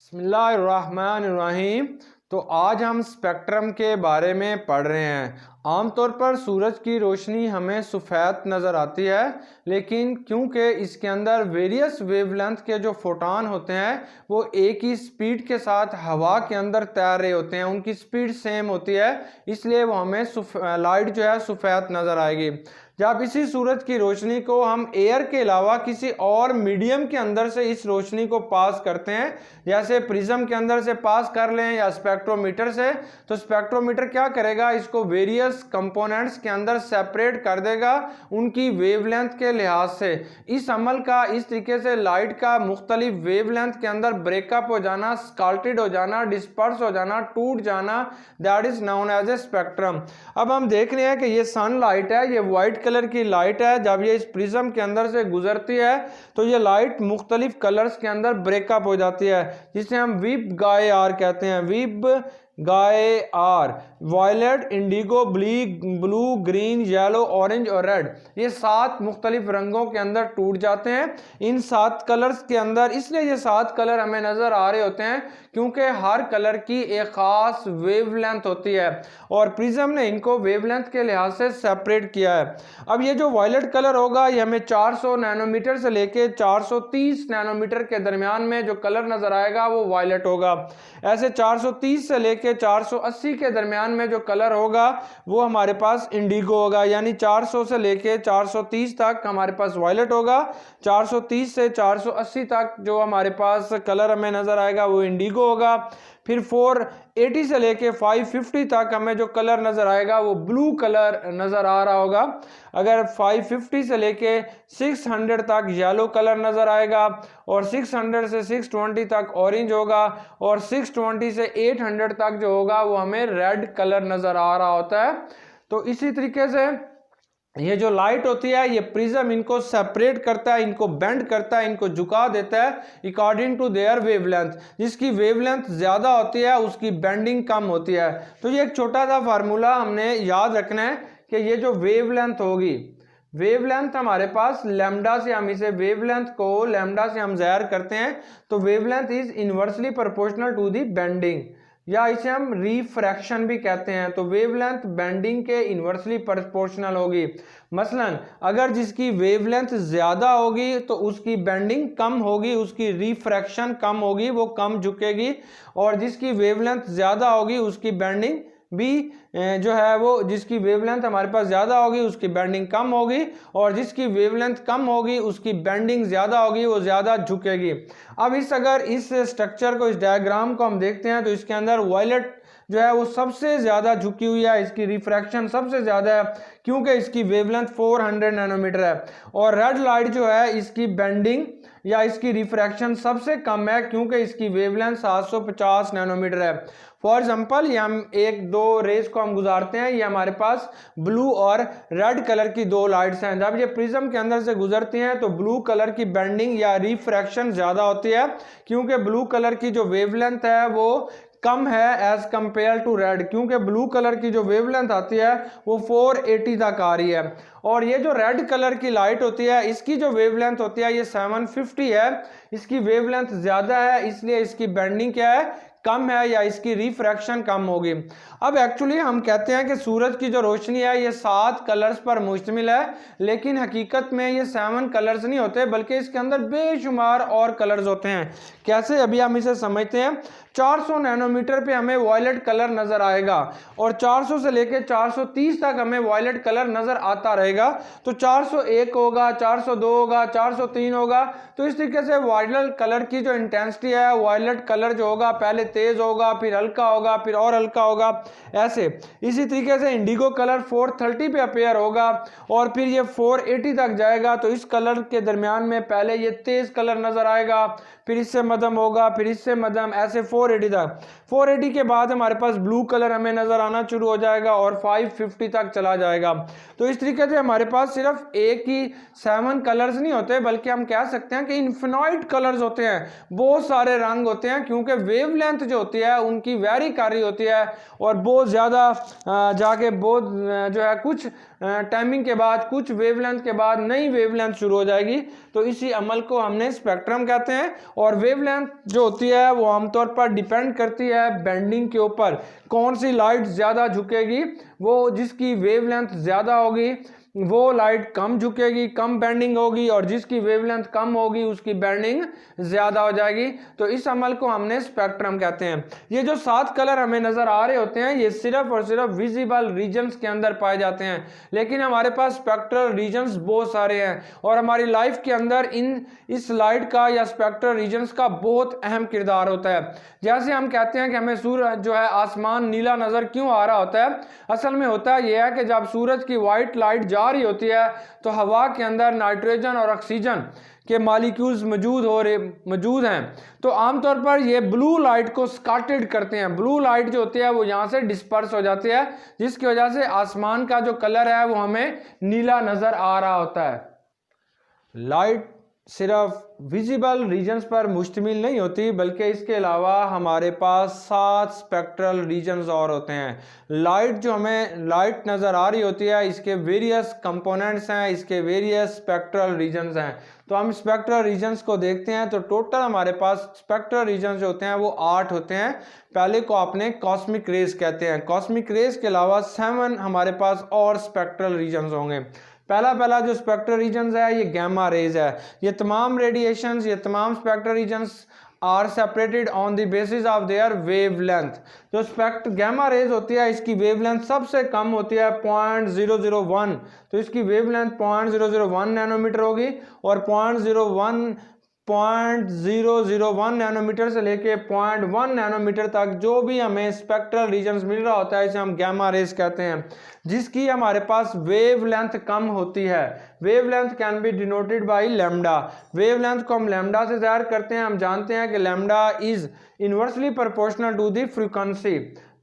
बिस्मिल्लाहिर्रहमानिर्रहीम। तो आज हम स्पेक्ट्रम के बारे में पढ़ रहे हैं। आमतौर पर सूरज की रोशनी हमें सफ़ेद नज़र आती है, लेकिन क्योंकि इसके अंदर वेरियस वेवलेंथ के जो फोटॉन होते हैं वो एक ही स्पीड के साथ हवा के अंदर तैर रहे होते हैं, उनकी स्पीड सेम होती है, इसलिए वो हमें लाइट जो है सफ़ेद नज़र आएगी। जब इसी सूरज की रोशनी को हम एयर के अलावा किसी और मीडियम के अंदर से इस रोशनी को पास करते हैं, जैसे प्रिज्म के अंदर से पास कर लें या स्पेक्ट्रोमीटर से, तो स्पेक्ट्रोमीटर क्या करेगा, इसको वेरियस कंपोनेंट्स के अंदर सेपरेट कर देगा उनकी वेवलेंथ के लिहाज से। इस अमल का, इस तरीके से लाइट का मुख्तलिफ वेवलेंथ के अंदर ब्रेकअप हो जाना, स्काल्टेड हो जाना, डिस्पर्स हो जाना, टूट जाना, that is known as a spectrum. अब हम देख रहे हैं कि ये सनलाइट है, ये व्हाइट कलर की लाइट है। जब ये इस प्रिज्म के अंदर से गुजरती है तो ये लाइट मुख्तलिफ कलर्स के अंदर ब्रेकअप हो जाती है, जिसे हम वीब गाय आर कहते हैं। VIBGYOR, violet, indigo, blue, green, yellow, orange और रेड, ये 7 मुख्तलिफ रंगों के अंदर टूट जाते हैं इन 7 कलर्स के अंदर। इसलिए ये 7 कलर हमें नजर आ रहे होते हैं क्योंकि हर कलर की एक खास वेवलेंथ होती है और प्रिज्म ने इनको वेवलेंथ के लिहाज से सेपरेट किया है। अब ये जो वायलेट कलर होगा ये हमें 400 नैनोमीटर से लेके 430 नैनोमीटर के दरमियान में जो कलर नजर आएगा वो वायलेट होगा। ऐसे 430 से लेके 480 के दरमियान में जो कलर होगा वो हमारे पास इंडिगो होगा, यानी 400 से लेके 430 तक हमारे पास वायलेट होगा, 430 से 480 तक जो हमारे पास कलर हमें नजर आएगा वो इंडिगो होगा। फिर 480 से लेके 550 तक हमें जो कलर नजर आएगा वो ब्लू कलर नजर आ रहा होगा। अगर 550 से लेके 600 तक येलो कलर नजर आएगा और 600 से 620 तक ऑरेंज होगा और 620 से 800 तक जो होगा वो हमें रेड कलर नजर आ रहा होता है। तो इसी तरीके से ये जो लाइट होती है ये प्रिज्म इनको सेपरेट करता है, इनको बेंड करता है, इनको झुका देता है अकॉर्डिंग टू देयर वेवलेंथ। जिसकी वेवलेंथ ज्यादा होती है उसकी बेंडिंग कम होती है। तो ये एक छोटा सा फार्मूला हमने याद रखना है कि ये जो वेवलेंथ होगी, वेवलेंथ हमारे पास लैम्डा से, हम इसे वेवलेंथ को लैम्डा से हम ज़ाहिर करते हैं, तो wavelength is inversely proportional to the bending, या इसे हम रिफ्रैक्शन भी कहते हैं। तो वेवलेंथ बेंडिंग के इनवर्सली प्रोपोर्शनल होगी। मसलन अगर जिसकी वेवलेंथ ज्यादा होगी तो उसकी बेंडिंग कम होगी, उसकी रिफ्रैक्शन कम होगी, वो कम झुकेगी, और जिसकी वेवलेंथ ज्यादा होगी उसकी बेंडिंग भी जो है वो, जिसकी वेवलेंथ हमारे पास ज्यादा होगी उसकी बेंडिंग कम होगी, और जिसकी वेवलेंथ कम होगी उसकी बेंडिंग ज्यादा होगी, वो ज्यादा झुकेगी। अब अगर इस स्ट्रक्चर को, इस डायग्राम को हम देखते हैं तो इसके अंदर वायलेट जो है वो सबसे ज्यादा झुकी हुई है, इसकी रिफ्रैक्शन सबसे ज्यादा है क्योंकि इसकी वेवलेंथ 400 नैनोमीटर है, और रेड लाइट जो है इसकी बेंडिंग या इसकी रिफ्रैक्शन सबसे कम है क्योंकि इसकी वेवलेंथ 750 नैनोमीटर है। फॉर एग्जांपल ये हम एक दो रेस को हम गुजारते हैं, ये हमारे पास ब्लू और रेड कलर की 2 लाइट्स हैं। जब ये प्रिज्म के अंदर से गुजरती हैं तो ब्लू कलर की बेंडिंग या रिफ्रैक्शन ज्यादा होती है क्योंकि ब्लू कलर की जो वेवलेंथ है वो कम है एज कंपेयर टू रेड, क्योंकि ब्लू कलर की जो वेवलेंथ आती है वो 480 तक आ रही है। और ये जो रेड कलर की लाइट होती है इसकी जो वेवलेंथ होती है ये 750 है, इसकी वेवलेंथ ज्यादा है, इसलिए इसकी बेंडिंग क्या है, कम है, या इसकी रिफ्रैक्शन कम होगी। अब एक्चुअली हम कहते हैं कि सूरज की जो रोशनी है ये 7 कलर्स पर मुश्तमिल है, लेकिन हकीकत में ये 7 कलर्स नहीं होते बल्कि इसके अंदर बेशुमार और कलर्स होते हैं। कैसे, अभी हम इसे समझते हैं। 400 नैनोमीटर पे हमें वायलेट कलर नजर आएगा और 400 से लेकर 430 तक हमें वायलेट कलर नजर आता रहेगा। तो 401 होगा, 402 होगा, 403 होगा। तो इस तरीके से वायलेट कलर की जो इंटेंसिटी है, वायलेट कलर जो होगा पहले तेज होगा, फिर हल्का होगा, फिर और हल्का होगा, ऐसे। इसी तरीके से इंडिगो कलर 430 पे अपेयर होगा और फिर ये 480 तक जाएगा। तो इस कलर के दरमियान में पहले ये तेज कलर नजर आएगा, फिर इससे मध्यम होगा, फिर इससे मध्यम, ऐसे 480 तक। 480 के बाद हमारे पास ब्लू कलर हमें नजर आना शुरू हो जाएगा और 550 तक चला जाएगा। तो इस तरीके से हमारे पास सिर्फ एक ही 7 कलर्स नहीं होते, बल्कि हम कह सकते हैं कि इन्फिनाइट कलर्स होते हैं, बहुत सारे रंग होते हैं, क्योंकि वेवलेंथ जो होती है उनकी वेरी कर रही होती है और बहुत ज़्यादा जाके बहुत जो है कुछ टाइमिंग के बाद, कुछ वेवलेंथ के बाद नई वेवलेंथ शुरू हो जाएगी। तो इसी अमल को हमने स्पेक्ट्रम कहते हैं। और वेवलेंथ जो होती है वो आमतौर पर डिपेंड करती है बेंडिंग के ऊपर, कौन सी लाइट ज़्यादा झुकेगी, वो जिसकी वेवलेंथ ज़्यादा होगी वो लाइट कम झुकेगी, कम बेंडिंग होगी, और जिसकी वेवलेंथ कम होगी उसकी बेंडिंग ज़्यादा हो जाएगी। तो इस अमल को हमने स्पेक्ट्रम कहते हैं। ये जो 7 कलर हमें नज़र आ रहे होते हैं ये सिर्फ और सिर्फ विजिबल रीजन्स के अंदर पाए जाते हैं, लेकिन हमारे पास स्पेक्ट्रल रीजन्स बहुत सारे हैं और हमारी लाइफ के अंदर इस लाइट का या स्पेक्ट्रल रीजन्स का बहुत अहम किरदार होता है। जैसे हम कहते हैं कि हमें सूरज जो है आसमान नीला नज़र क्यों आ रहा होता है, असल में होता यह है कि जब सूरज की वाइट लाइट जा रही होती है तो हवा के अंदर नाइट्रोजन और ऑक्सीजन के मॉलिक्यूल्स मौजूद हैं। तो आमतौर पर ये ब्लू लाइट को स्कैटर्ड करते हैं। ब्लू लाइट जो होती है वो यहाँ से डिस्पर्स हो जाती है, जिसकी वजह से आसमान का जो कलर है वो हमें नीला नजर आ रहा होता है। लाइट सिर्फ विजिबल रीजन्स पर मुश्तमिल नहीं होती, बल्कि इसके अलावा हमारे पास 7 स्पेक्ट्रल रीजन्स और होते हैं। लाइट जो हमें लाइट नज़र आ रही होती है इसके वेरियस कंपोनेंट्स हैं, इसके वेरियस स्पेक्ट्रल रीजन्स हैं। तो हम स्पेक्ट्रल रीजन्स को देखते हैं तो टोटल हमारे पास स्पेक्ट्रल रीजन्स जो होते हैं वो 8 होते हैं। पहले को आपने कॉस्मिक रेज कहते हैं। कॉस्मिक रेज के अलावा 7 हमारे पास और स्पेक्ट्रल रीजन्स होंगे। पहला जो स्पेक्ट्रल रीजन्स है ये गैमा रेज है। ये तमाम रेडिएशंस, ये तमाम spectral regions are separated on the basis of their wavelength. जो गैमा रेज होती है इसकी वेवलेंथ सबसे कम होती है 0.001, तो इसकी वेवलेंथ 0.001 नैनोमीटर होगी और 0.001 नैनोमीटर से लेके 0.1 नैनोमीटर तक जो भी हमें स्पेक्ट्रल रीजन्स मिल रहा होता है इसे हम गैमा रेज कहते हैं, जिसकी हमारे पास वेवलेंथ कम होती है। Wavelength can be denoted by lambda. Wavelength को हम लैम्डा से ज़ाहिर करते हैं। हम जानते हैं कि lambda is inversely proportional to the frequency.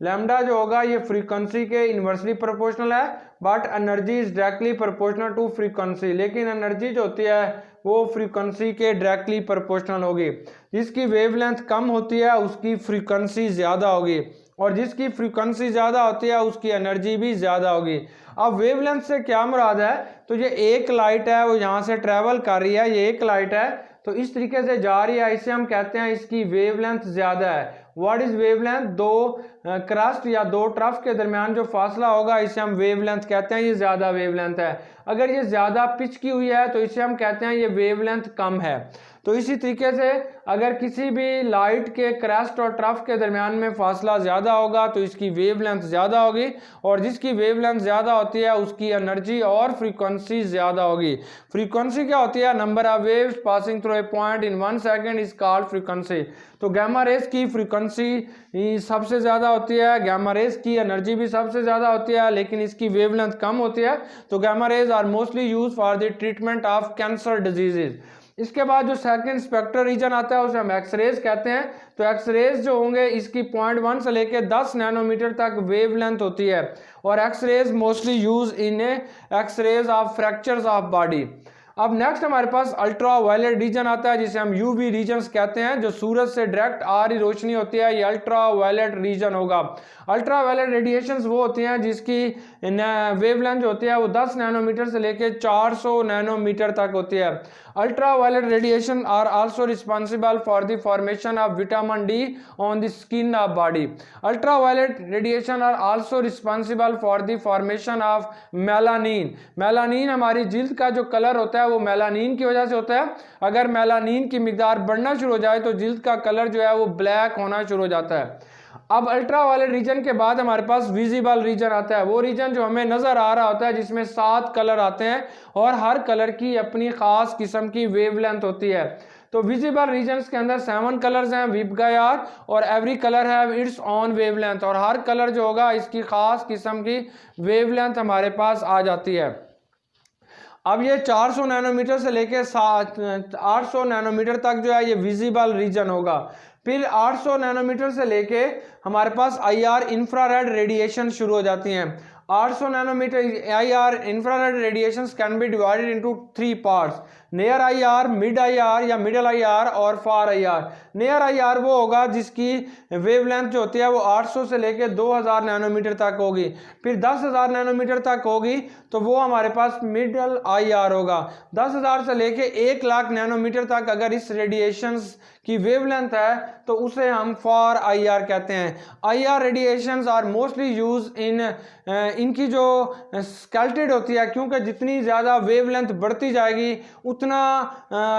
Lambda जो होगा ये फ्रीक्वेंसी के इनवर्सली प्रोपोर्शनल है, but energy is directly proportional to frequency. लेकिन एनर्जी जो होती है वो फ्रीक्वेंसी के डायरेक्टली प्रोपोर्शनल होगी। जिसकी वेवलेंथ कम होती है उसकी फ्रीक्वेंसी ज़्यादा होगी, और जिसकी फ्रीक्वेंसी ज़्यादा होती है उसकी एनर्जी भी ज़्यादा होगी। अब वेवलेंथ से क्या मुराद है, तो ये एक लाइट है वो यहाँ से ट्रैवल कर रही है, ये एक लाइट है तो इस तरीके से जा रही है, इसे हम कहते हैं इसकी वेवलेंथ ज़्यादा है। What is wavelength? दो क्रस्ट या दो ट्रफ के दरमियान जो फासला होगा इसे हम वेवलेंथ कहते हैं, ये ज़्यादा वेवलेंथ है। अगर ये ज़्यादा पिच की हुई है तो इसे हम कहते हैं ये वेवलेंथ कम है। तो इसी तरीके से अगर किसी भी लाइट के क्रस्ट और ट्रफ के दरमियान में फासला ज़्यादा होगा तो इसकी वेवलेंथ ज़्यादा होगी, और जिसकी वेवलेंथ ज़्यादा होती है उसकी एनर्जी और फ्रीक्वेंसी ज़्यादा होगी। फ्रीक्वेंसी क्या होती है? Number of waves passing through a point in 1 second is called frequency. तो गैमा रेज की फ्रीक्वेंसी सबसे ज़्यादा होती है, गैमा रेज की एनर्जी भी सबसे ज़्यादा होती है, लेकिन इसकी वेवलेंथ कम होती है। तो gamma rays are mostly use for the treatment of cancer diseases. इसके बाद जो सेकंड स्पेक्ट्रल रीजन आता है उसे हम एक्सरेज कहते हैं। तो एक्सरेज जो होंगे इसकी 0.1 से लेके 10 नैनोमीटर तक वेवलेंथ होती है, और x-rays mostly use in x-rays of fractures of body. अब नेक्स्ट हमारे पास अल्ट्रा वायलेट रीजन आता है जिसे हम यूवी रीजन्स कहते हैं। जो सूरज से डायरेक्ट आ रही रोशनी होती है ये अल्ट्रा वायलेट रीजन होगा। अल्ट्रा वायलेट रेडिएशंस वो होती हैं जिसकी वेवलेंथ जो होती है वो 10 नैनोमीटर से लेके 400 नैनोमीटर तक होती है। Ultraviolet radiation are also responsible for the formation of vitamin D on the skin of body. Ultraviolet radiation are also responsible for the formation of melanin. Melanin हमारी जिल्द का जो colour होता है वो मेलानिन की वजह से होता है। अगर मेलानिन की मिकदार बढ़ना शुरू हो जाए तो जिल्द का कलर जो है वो ब्लैक होना शुरू हो जाता है। अब अल्ट्रा वायलेट रीजन के बाद हमारे पास विजिबल रीजन आता है। वो रीजन जो हमें नजर आ रहा होता है जिसमें 7 कलर आते हैं और हर कलर की अपनी खास किस्म की वेवलेंथ होती है। तो विजिबल रीजन्स के अंदर 7 कलर्स हैं वीबगायार, और every colour have it's on wavelength, और हर कलर जो होगा इसकी खास किस्म की वेवलेंथ हमारे पास आ जाती है। अब ये 400 नैनोमीटर से लेके 800 नैनोमीटर तक जो है ये विजिबल रीजन होगा। फिर 800 नैनोमीटर से लेके हमारे पास IR इंफ्रारेड रेडिएशन शुरू हो जाती हैं। 800 nanometre IR infrared radiations can be divided into 3 parts, near IR, mid IR या मिडल IR और फार IR। नियर IR वो होगा जिसकी वेवलेंथ जो होती है वो 800 से लेके 2000 नैनोमीटर तक होगी। फिर 10,000 नैनोमीटर तक होगी तो वो हमारे पास मिडल IR होगा। 10,000 से लेके 1 लाख नैनोमीटर तक अगर इस रेडिएशंस की वेवलेंथ है तो उसे हम फार IR कहते हैं। IR radiations are mostly use in इनकी जो स्केल्टेड होती है, क्योंकि जितनी ज़्यादा वेवलेंथ बढ़ती जाएगी उतना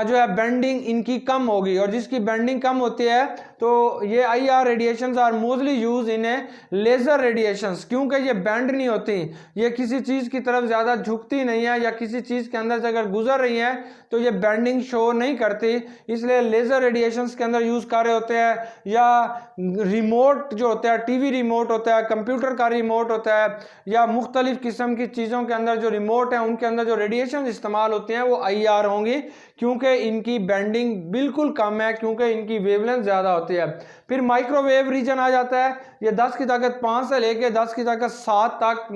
जो है बेंडिंग इनकी कम होगी, और जिसकी बेंडिंग कम होती है तो ये IR radiations are mostly use in a laser radiations, क्योंकि ये बेंड नहीं होती, ये किसी चीज़ की तरफ ज़्यादा झुकती नहीं है या किसी चीज़ के अंदर से अगर गुजर रही है तो ये बेंडिंग शो नहीं करती, इसलिए लेज़र रेडिएशंस के अंदर यूज़ कर रहे होते हैं। या रिमोट जो होता है, टीवी रिमोट होता है, कंप्यूटर का रिमोट होता है, या मुख्तलिफ किस्म की चीज़ों के अंदर जो रिमोट है उनके अंदर जो रेडिएशन इस्तेमाल होती हैं वो IR होंगी, क्योंकि इनकी बेंडिंग बिल्कुल कम है, क्योंकि इनकी वेवलेंथ ज़्यादा होती है। फिर माइक्रोवेव रीजन आ जाता है, ये 10 की ताकत 5 से लेके 10 की ताकत 7 तक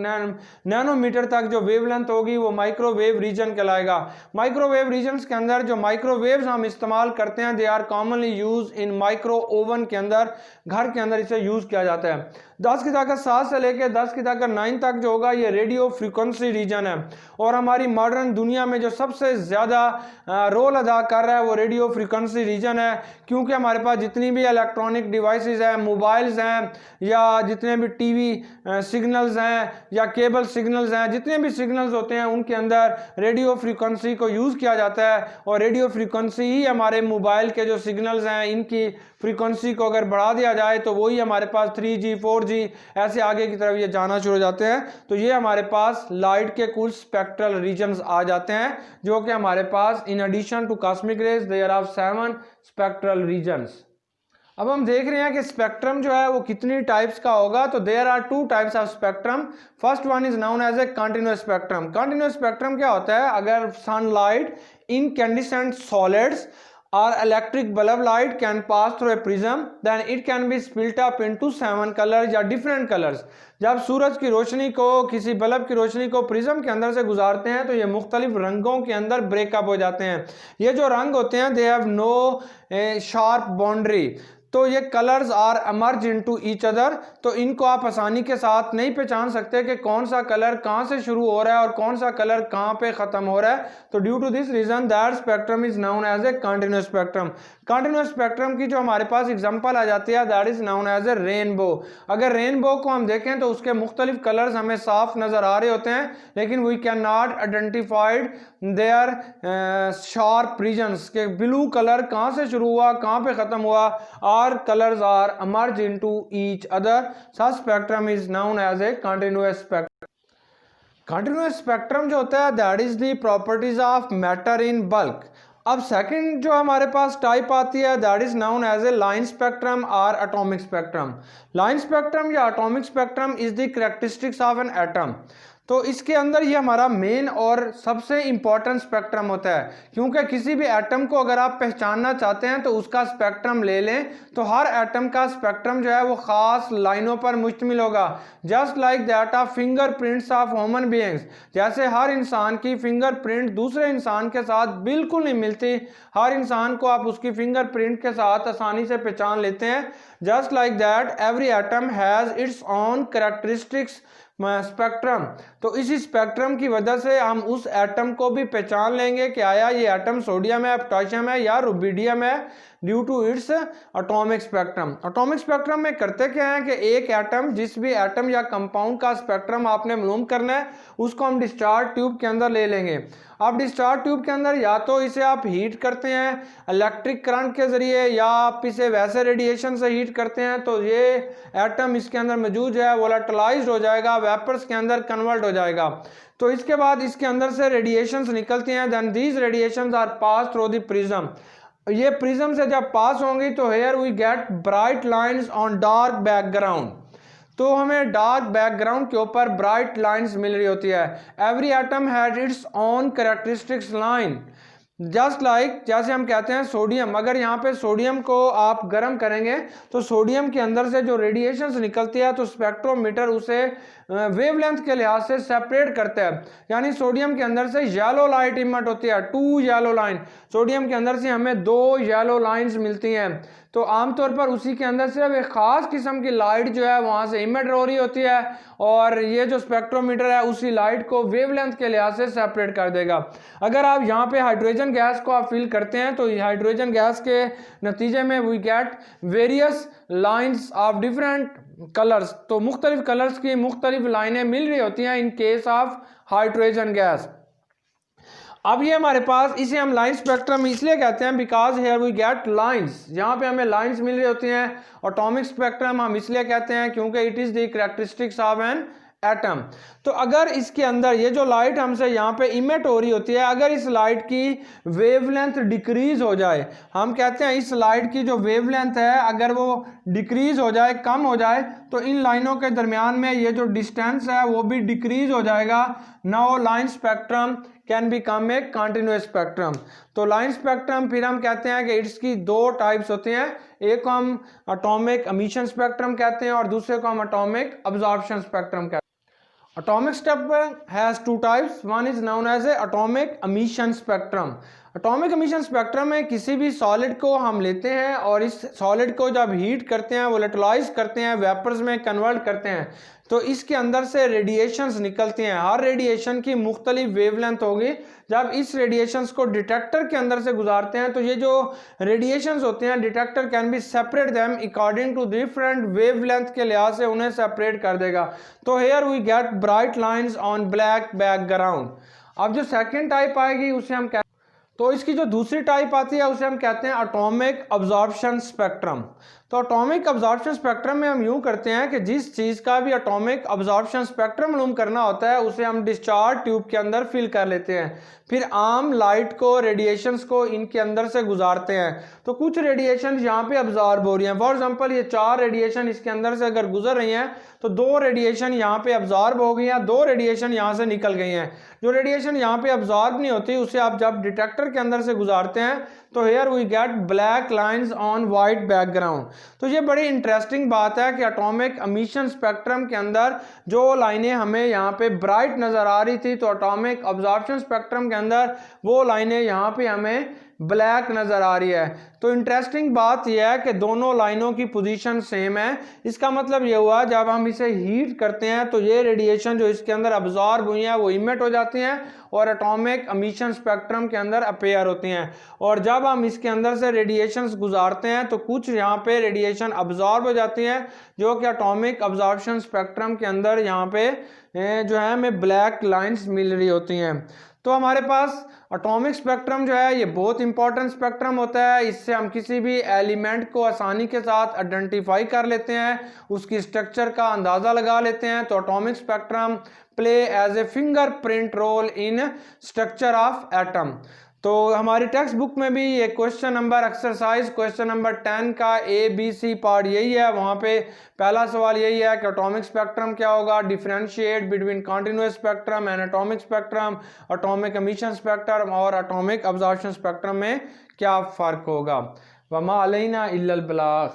नैनोमीटर तक जो वेवलेंथ होगी वो माइक्रोवेव रीजन कहलाएगा। माइक्रोवेव रीजन्स के अंदर जो माइक्रोवेव्स हम इस्तेमाल करते हैं they are commonly use in micro oven के अंदर, घर के अंदर इसे यूज किया जाता है। 10 की ताकत 7 से लेके 10 की ताकत 9 तक जो होगा ये रेडियो फ्रीक्वेंसी रीजन है, और हमारी मॉडर्न दुनिया में जो सबसे ज़्यादा रोल अदा कर रहा है वो रेडियो फ्रीक्वेंसी रीजन है, क्योंकि हमारे पास जितनी भी इलेक्ट्रॉनिक डिवाइसेस हैं, मोबाइल्स हैं, या जितने भी टीवी सिग्नल्स हैं या केबल सिग्नल्स हैं, जितने भी सिग्नल्स होते हैं उनके अंदर रेडियो फ्रीक्वेंसी को यूज़ किया जाता है, और रेडियो फ्रीक्वेंसी ही हमारे मोबाइल के जो सिग्नल्स हैं इनकी फ्रीक्वेंसी को अगर बढ़ा दिया जाए तो वही हमारे पास 3G 4G ऐसे आगे की तरफ ये जाना शुरू हो जाते हैं। तो ये हमारे पास लाइट के कुल स्पेक्ट्रल रीजन्स आ जाते हैं, जो कि हमारे पास in addition to cosmic rays there are 7 spectral regions. अब हम देख रहे हैं कि स्पेक्ट्रम जो है वो कितनी टाइप्स का होगा। तो there are 2 types of spectrum. First one is known as a continuous spectrum. Continuous spectrum क्या होता है? अगर sunlight, incandescent solids or electric bulb light can pass through a prism, then it can be split up into 7 colors या different colors। जब सूरज की रोशनी को, किसी bulb की रोशनी को प्रिज्म के अंदर से गुजारते हैं तो ये मुख्तलिफ रंगों के अंदर ब्रेकअप हो जाते हैं। ये जो रंग होते हैं they have no sharp boundary, तो ये colours are emerge into each other, तो इनको आप आसानी के साथ नहीं पहचान सकते कि कौन सा कलर कहाँ से शुरू हो रहा है और कौन सा कलर कहाँ पे ख़त्म हो रहा है। तो due to this reason that spectrum is known as a continuous spectrum. Continuous spectrum की जो हमारे पास एग्जांपल आ जाती है that is known as a rainbow. अगर रेनबो को हम देखें तो उसके मुख्तलिफ कलर्स हमें साफ नज़र आ रहे होते हैं, लेकिन we can not identified their sharp regions के ब्लू कलर कहाँ से शुरू हुआ, कहाँ पे ख़त्म हुआ, और colors are emerge into each other. Such spectrum is known as a continuous spectrum. Continuous spectrum जो होता है that is the properties of matter in bulk। अब सेकंड जो हमारे पास टाइप आती है that is known as a line spectrum और एटॉमिक स्पेक्ट्रम। लाइन स्पेक्ट्रम या atomic spectrum is the characteristics of an atom. तो इसके अंदर ये हमारा मेन और सबसे इंपॉर्टेंट स्पेक्ट्रम होता है, क्योंकि किसी भी एटम को अगर आप पहचानना चाहते हैं तो उसका स्पेक्ट्रम ले लें, तो हर एटम का स्पेक्ट्रम जो है वो ख़ास लाइनों पर मुश्तमिल होगा। Just like that of fingerprints of human beings, जैसे हर इंसान की फिंगरप्रिंट दूसरे इंसान के साथ बिल्कुल नहीं मिलती, हर इंसान को आप उसकी फिंगरप्रिंट के साथ आसानी से पहचान लेते हैं। Just like that every atom has its own characteristics spectrum. तो इसी स्पेक्ट्रम की वजह से हम उस एटम को भी पहचान लेंगे कि आया ये एटम सोडियम है, पोटेशियम है या रुबिडियम है, due to its atomic spectrum. Atomic spectrum में करते क्या है कि एक एटम, जिस भी एटम या कंपाउंड का स्पेक्ट्रम आपने मालूम करना है उसको हम डिस्चार्ज ट्यूब के अंदर ले लेंगे। अब डिस्चार्ज ट्यूब के अंदर या तो इसे आप हीट करते हैं इलेक्ट्रिक करंट के ज़रिए, या आप इसे वैसे रेडिएशन से हीट करते हैं, तो ये एटम इसके अंदर मौजूद है वोलेटिलाइज्ड हो जाएगा, वेपर्स के अंदर कन्वर्ट हो जाएगा। तो इसके बाद इसके अंदर से रेडिएशंस निकलती हैं, then these radiations are pass through the prism. ये प्रिज्म से जब पास होंगी तो here we get bright lines on dark background, तो हमें डार्क बैकग्राउंड के ऊपर ब्राइट लाइंस मिल रही होती है। Every atom has its own characteristics line, just like जैसे हम कहते हैं सोडियम, अगर यहाँ पे सोडियम को आप गर्म करेंगे तो सोडियम के अंदर से जो रेडिएशंस निकलती है तो स्पेक्ट्रोमीटर उसे वेवलेंथ के लिहाज से सेपरेट करता है। यानी सोडियम के अंदर से येलो लाइट इमिट होती है, 2 येलो लाइन, सोडियम के अंदर से हमें 2 येलो लाइंस मिलती हैं। तो आमतौर पर उसी के अंदर सिर्फ एक खास किस्म की लाइट जो है वहां से इमिट हो रही होती है और ये जो स्पेक्ट्रोमीटर है उसी लाइट को वेवलेंथ के लिहाज से सेपरेट कर देगा। अगर आप यहाँ पे हाइड्रोजन गैस को आप फिल करते हैं तो हाइड्रोजन गैस के नतीजे में we get various lines of different colours, तो मुख्तलिफ कलर्स की मुख्तलिफ लाइनें मिल रही होती हैं in case of hydrogen gas. अब ये हमारे पास, इसे हम लाइन स्पेक्ट्रम इसलिए कहते हैं because here we get lines, यहाँ पे हमें लाइंस मिल रही होती हैं। एटॉमिक स्पेक्ट्रम हम इसलिए कहते हैं क्योंकि it is the characteristics of an atom. तो अगर इसके अंदर ये जो लाइट हमसे यहाँ पे इमिट हो रही होती है, अगर इस लाइट की वेवलेंथ डिक्रीज हो जाए, हम कहते हैं इस लाइट की जो वेवलेंथ है अगर वो डिक्रीज हो जाए, कम हो जाए, तो इन लाइनों के दरमियान में ये जो डिस्टेंस है वो भी डिक्रीज हो जाएगा। Now line spectrum can become a continuous spectrum. तो लाइन स्पेक्ट्रम फिर हम कहते हैं कि इसकी 2 टाइप्स होती हैं, एक को हम एटॉमिक एमिशन स्पेक्ट्रम कहते हैं और दूसरे को हम एटॉमिक अब्जॉर्प्शन स्पेक्ट्रम कहते हैं। Atomic spectrum has 2 types. One is known as a atomic emission spectrum. Atomic emission spectrum में किसी भी सॉलिड को हम लेते हैं और इस सॉलिड को जब हीट करते हैं, वोलेटिलाइज करते हैं, वेपर्स में कन्वर्ट करते हैं, तो इसके अंदर से रेडिएशंस निकलती हैं। हर रेडिएशन की मुख्तलिफ वेवलेंथ होगी। जब इस रेडिएशंस को डिटेक्टर के अंदर से गुजारते हैं तो ये जो रेडिएशंस होते हैं detector can be separate them according to different wavelength के लिहाज से उन्हें सेपरेट कर देगा। तो here we get bright lines on black background. अब जो सेकेंड टाइप आएगी उसे हम तो इसकी जो दूसरी टाइप आती है उसे हम कहते हैं एटॉमिक अब्जॉर्प्शन स्पेक्ट्रम। तो एटॉमिक अब्जॉर्प्शन स्पेक्ट्रम में हम यूं करते हैं कि जिस चीज़ का भी एटॉमिक अब्जॉर्प्शन स्पेक्ट्रम मालूम करना होता है उसे हम डिस्चार्ज ट्यूब के अंदर फिल कर लेते हैं, फिर आम लाइट को, रेडिएशंस को इनके अंदर से गुजारते हैं। तो कुछ रेडिएशन यहाँ पे अब्जॉर्ब हो रही हैं। फॉर एग्जांपल ये 4 रेडिएशन इसके अंदर से अगर गुजर रही हैं तो 2 रेडिएशन यहाँ पे अब्जॉर्ब हो गई हैं, 2 रेडिएशन यहाँ से निकल गई हैं। जो रेडिएशन यहाँ पे अब्जॉर्ब नहीं होती उसे आप जब डिटेक्टर के अंदर से गुजारते हैं तो here we get black lines on white background. तो ये बड़ी इंटरेस्टिंग बात है कि एटॉमिक एमिशन स्पेक्ट्रम के अंदर जो लाइनें हमें यहाँ पे ब्राइट नजर आ रही थी तो एटॉमिक अब्जॉर्प्शन स्पेक्ट्रम के अंदर वो लाइनें यहाँ पे हमें ब्लैक नजर आ रही है। तो इंटरेस्टिंग बात यह है कि दोनों लाइनों की पोजीशन सेम है। इसका मतलब ये हुआ जब हम इसे हीट करते हैं तो ये रेडिएशन जो इसके अंदर अब्जॉर्ब हुई हैं वो इमिट हो जाती हैं और एटॉमिक एमिशन स्पेक्ट्रम के अंदर अपेयर होती हैं। और जब हम इसके अंदर से रेडिएशंस गुजारते हैं तो कुछ यहाँ पे रेडिएशन अब्जॉर्ब हो जाती हैं जो कि एटॉमिक अब्जॉर्प्शन स्पेक्ट्रम के अंदर यहाँ पे जो है हमें ब्लैक लाइंस मिल रही होती हैं। तो हमारे पास एटॉमिक स्पेक्ट्रम जो है ये बहुत इंपॉर्टेंट स्पेक्ट्रम होता है। इससे हम किसी भी एलिमेंट को आसानी के साथ आइडेंटिफाई कर लेते हैं, उसकी स्ट्रक्चर का अंदाज़ा लगा लेते हैं। तो atomic spectrum play as a fingerprint role in structure of atom. तो हमारी टेक्स्ट बुक में भी ये question number exercise question number 10 का ABC पार्ट यही है। वहाँ पे पहला सवाल यही है कि एटॉमिक स्पेक्ट्रम क्या होगा, differentiate between continuous spectrum and atomic spectrum, atomic emission spectrum और एटॉमिक अब्जॉर्प्शन स्पेक्ट्रम में क्या फ़र्क होगा। वमा अलैना इल्लल बलाग।